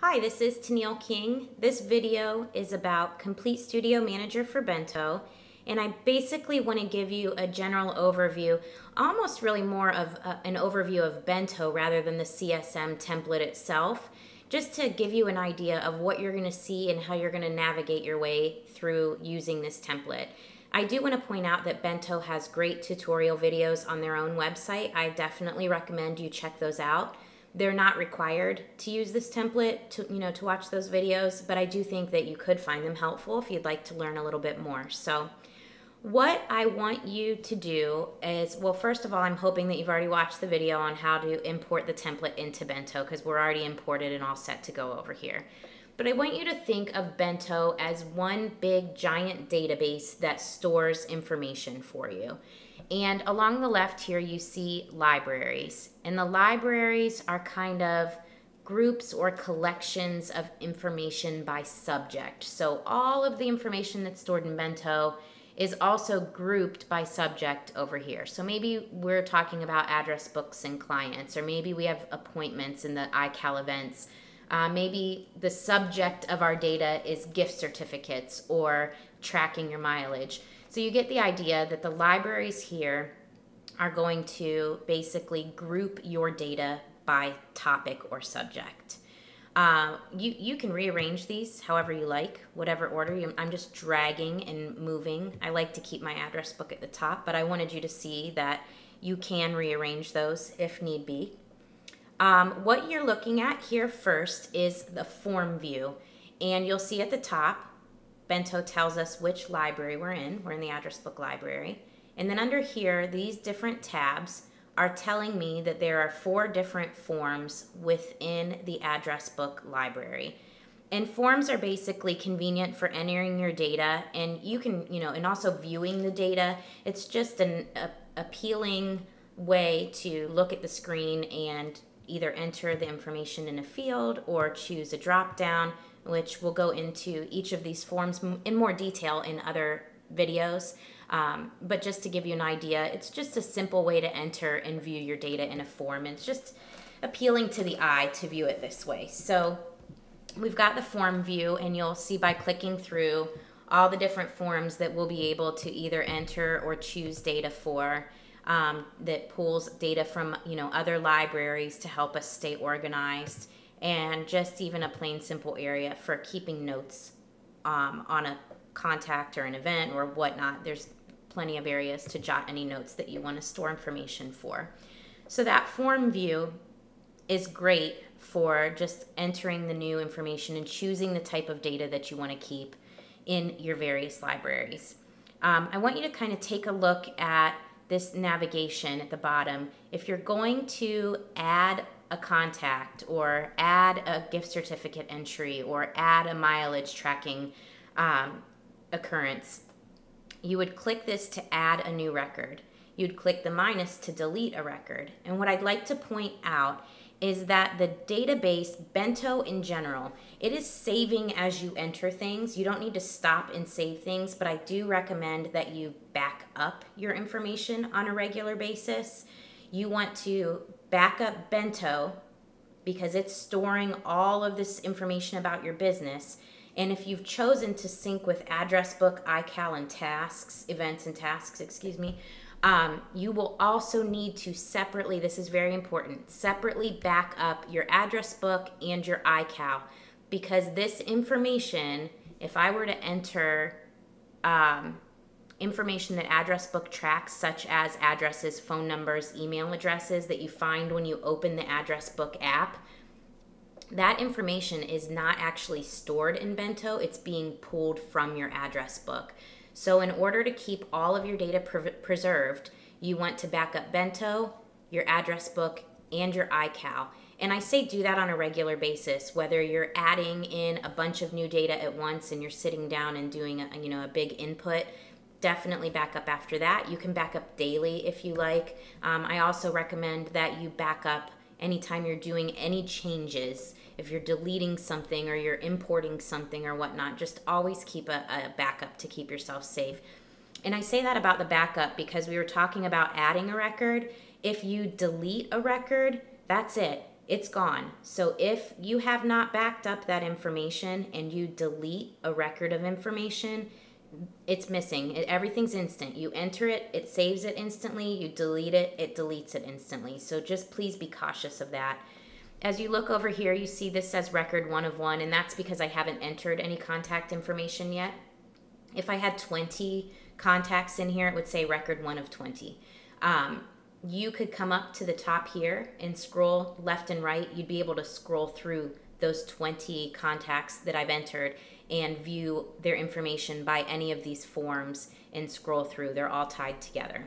Hi, this is Tennille King. This video is about Complete Studio Manager for Bento, and I basically want to give you a general overview, almost really more of an overview of Bento rather than the CSM template itself, just to give you an idea of what you're going to see and how you're going to navigate your way through using this template. I do want to point out that Bento has great tutorial videos on their own website. I definitely recommend you check those out. They're not required to use this template to watch those videos, but I do think that you could find them helpful if you'd like to learn a little bit more. So what I want you to do is, well, first of all, I'm hoping that you've already watched the video on how to import the template into Bento, because we're already imported and all set to go over here. But I want you to think of Bento as one big giant database that stores information for you. And along the left here, you see libraries. And the libraries are kind of groups or collections of information by subject. So all of the information that's stored in Bento is also grouped by subject over here. So maybe we're talking about address books and clients, or maybe we have appointments in the iCal events. Maybe the subject of our data is gift certificates or tracking your mileage. So you get the idea that the libraries here are going to basically group your data by topic or subject. You can rearrange these however you like, whatever order. I'm just dragging and moving. I like to keep my address book at the top, but I wanted you to see that you can rearrange those if need be. What you're looking at here first is the form view, and you'll see at the top, Bento tells us which library we're in. We're in the address book library. And then under here, these different tabs are telling me that there are 4 different forms within the address book library. And forms are basically convenient for entering your data, and you can, and also viewing the data. It's just an appealing way to look at the screen and either enter the information in a field or choose a drop down, which we'll go into each of these forms in more detail in other videos. But just to give you an idea, it's just a simple way to enter and view your data in a form. And it's just appealing to the eye to view it this way. So we've got the form view, and you'll see by clicking through all the different forms that we'll be able to either enter or choose data for. That pulls data from other libraries to help us stay organized, and just even a plain simple area for keeping notes on a contact or an event or whatnot. There's plenty of areas to jot any notes that you want to store information for. So that form view is great for just entering the new information and choosing the type of data that you want to keep in your various libraries. I want you to kind of take a look at this navigation at the bottom. If you're going to add a contact or add a gift certificate entry or add a mileage tracking occurrence, you would click this to add a new record. You'd click the minus to delete a record. And what I'd like to point out is that the database, Bento in general, it is saving as you enter things. You don't need to stop and save things, but I do recommend that you back up your information on a regular basis. You want to back up Bento because it's storing all of this information about your business. And if you've chosen to sync with address book, iCal, and tasks, events and tasks, you will also need to separately, this is very important, separately back up your address book and your iCal, because this information, if I were to enter information that address book tracks, such as addresses, phone numbers, email addresses that you find when you open the address book app, that information is not actually stored in Bento. It's being pulled from your address book. So in order to keep all of your data preserved, you want to back up Bento, your address book, and your iCal. And I say do that on a regular basis, whether you're adding in a bunch of new data at once and you're sitting down and doing a big input. Definitely back up after that. You can back up daily if you like. I also recommend that you back up anytime you're doing any changes. If you're deleting something or you're importing something or whatnot, just always keep a backup to keep yourself safe. And I say that about the backup because we were talking about adding a record. If you delete a record, that's it. it's gone. So if you have not backed up that information and you delete a record of information, it's missing. Everything's instant. You enter it, it saves it instantly. You delete it, it deletes it instantly. So just please be cautious of that. As you look over here, you see this says record 1 of 1, and that's because I haven't entered any contact information yet. If I had 20 contacts in here, it would say record 1 of 20. You could come up to the top here and scroll left and right. You'd be able to scroll through those 20 contacts that I've entered and view their information by any of these forms and scroll through. They're all tied together.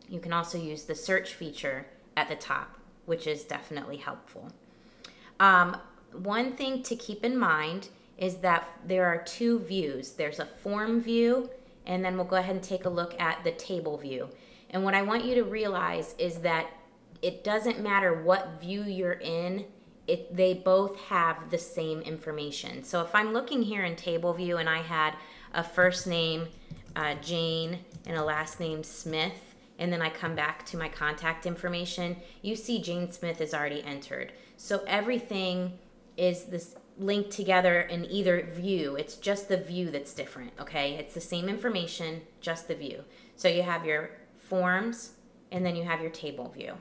You can also use the search feature at the top, which is definitely helpful. One thing to keep in mind is that there are 2 views. There's a form view, and then we'll go ahead and take a look at the table view. And what I want you to realize is that it doesn't matter what view you're in, they both have the same information. So if I'm looking here in table view and I had a first name Jane and a last name Smith, and then I come back to my contact information, you see Jane Smith is already entered. So everything is this linked together in either view. It's just the view that's different, okay? It's the same information, just the view. So you have your forms, and then you have your table view.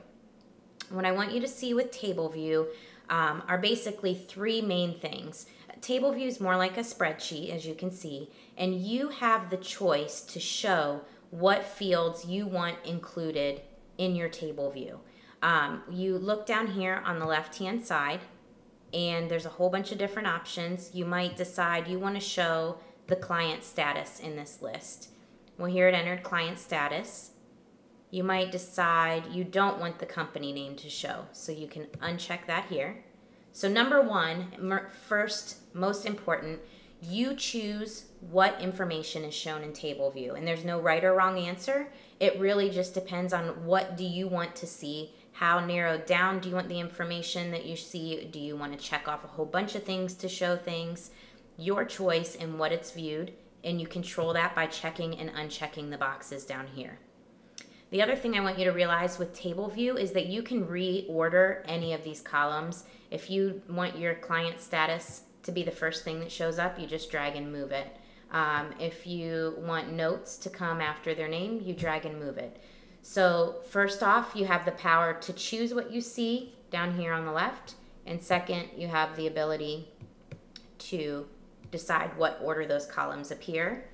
What I want you to see with table view are basically 3 main things. Table view is more like a spreadsheet, as you can see, and you have the choice to show what fields you want included in your table view. You look down here on the left-hand side, and there's a whole bunch of different options. You might decide you want to show the client status in this list. Well, here it entered client status. You might decide you don't want the company name to show, so you can uncheck that here. So number 1, first, most important, you choose what information is shown in table view, and there's no right or wrong answer. It really just depends on what do you want to see, how narrowed down do you want the information that you see, do you want to check off a whole bunch of things to show things, your choice and what it's viewed, and you control that by checking and unchecking the boxes down here. The other thing I want you to realize with table view is that you can reorder any of these columns. If you want your client status to be the first thing that shows up, you just drag and move it. If you want notes to come after their name, you drag and move it. So first off, you have the power to choose what you see down here on the left. And second, you have the ability to decide what order those columns appear.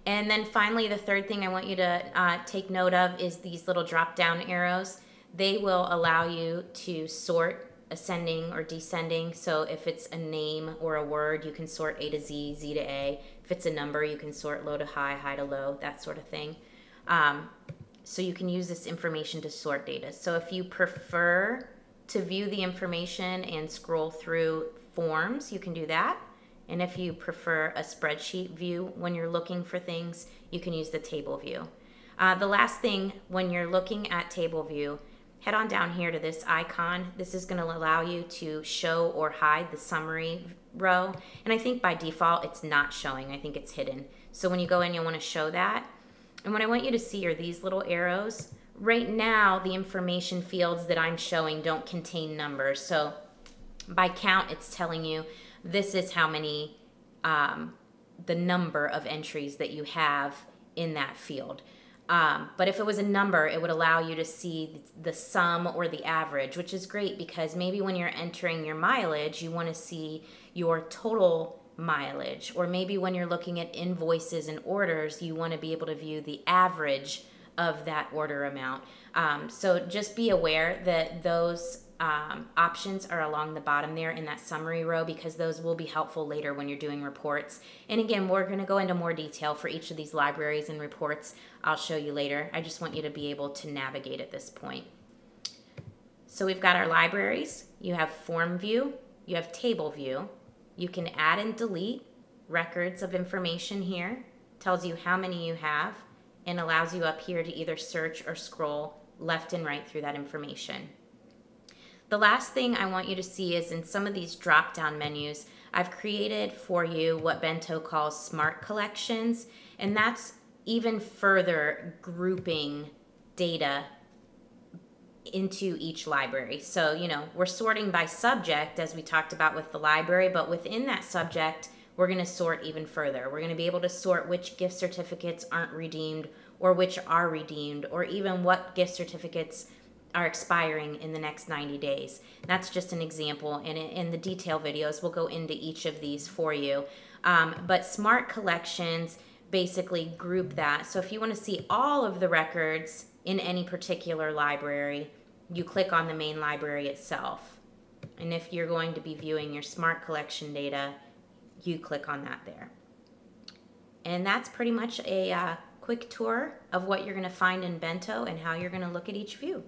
And then finally, the third thing I want you to take note of is these little drop-down arrows. They will allow you to sort ascending or descending. So if it's a name or a word, you can sort A to Z, Z to A. If it's a number, you can sort low to high, high to low, that sort of thing. So you can use this information to sort data. So if you prefer to view the information and scroll through forms, you can do that. And if you prefer a spreadsheet view when you're looking for things, you can use the table view. The last thing, when you're looking at table view, head on down here to this icon. This is going to allow you to show or hide the summary row. And I think by default, it's not showing. I think it's hidden. So when you go in, you'll want to show that. And what I want you to see are these little arrows. Right now, the information fields that I'm showing don't contain numbers. So by count, it's telling you this is how many, the number of entries that you have in that field. But if it was a number, it would allow you to see the sum or the average, which is great because maybe when you're entering your mileage, you want to see your total mileage. Or maybe when you're looking at invoices and orders, you want to be able to view the average of that order amount. So just be aware that those options are along the bottom there in that summary row because those will be helpful later when you're doing reports. And again, we're going to go into more detail for each of these libraries and reports. I'll show you later. I just want you to be able to navigate at this point. So we've got our libraries. You have form view. You have table view. You can add and delete records of information here. Tells you how many you have and allows you up here to either search or scroll left and right through that information. The last thing I want you to see is in some of these drop-down menus, I've created for you what Bento calls smart collections, and that's even further grouping data into each library. So, you know, we're sorting by subject as we talked about with the library, but within that subject, we're going to sort even further. We're going to be able to sort which gift certificates aren't redeemed or which are redeemed, or even what gift certificates are expiring in the next 90 days. That's just an example, and in the detail videos, we'll go into each of these for you. But Smart Collections basically group that. So if you want to see all of the records in any particular library, you click on the main library itself. And if you're going to be viewing your Smart Collection data, you click on that there. And that's pretty much a quick tour of what you're going to find in Bento and how you're going to look at each view.